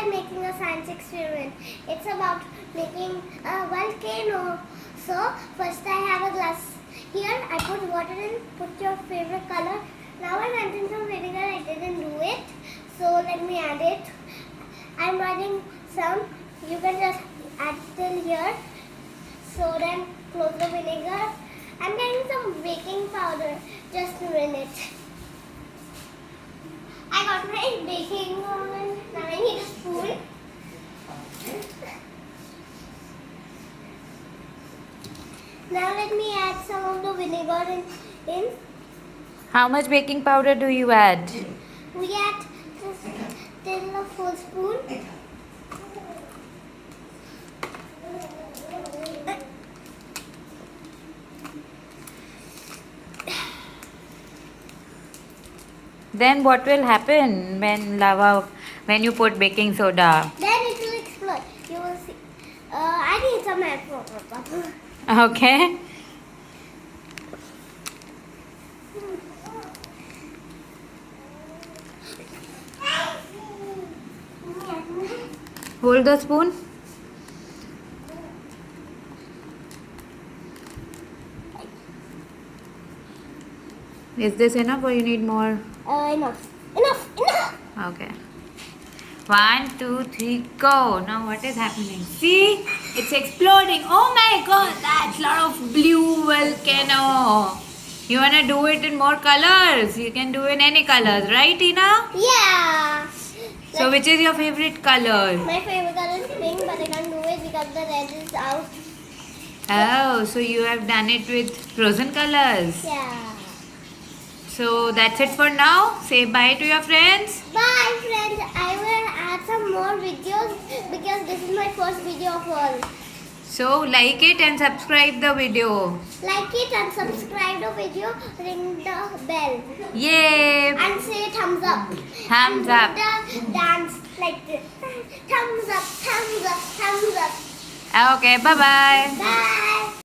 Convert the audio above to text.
I'm making a science experiment. It's about making a volcano. So first I have a glass. Here I put water in. Put your favorite color. Now I'm adding some vinegar. I didn't do it. So let me add it. I'm adding some. You can just add till here. So then close the vinegar. I'm getting some baking powder. Just a minute. I got my baking oven. Now I need a spoon. Now let me add some of the vinegar in. How much baking powder do you add? We add till a full spoon. Then what will happen when you put baking soda? Then it will explode. You will see. I need some help. Okay. Hold the spoon. Is this enough or you need more? Enough. Enough. Okay. 1, 2, 3, go. Now what is happening? See? It's exploding. Oh my god, that's a lot of blue volcano. You wanna do it in more colors? You can do in any colors, right, Tina? Yeah. So which is your favorite color? My favorite color is pink, but I can't do it because the red is out. Oh, so you have done it with frozen colors. Yeah. So that's it for now. Say bye to your friends. Bye friends. I will add some more videos because this is my first video of all. So like it and subscribe the video. Like it and subscribe the video. Ring the bell. Yay! And say thumbs up. Thumbs up. And the dance like this. Thumbs up, thumbs up, thumbs up. Okay, bye-bye. Bye.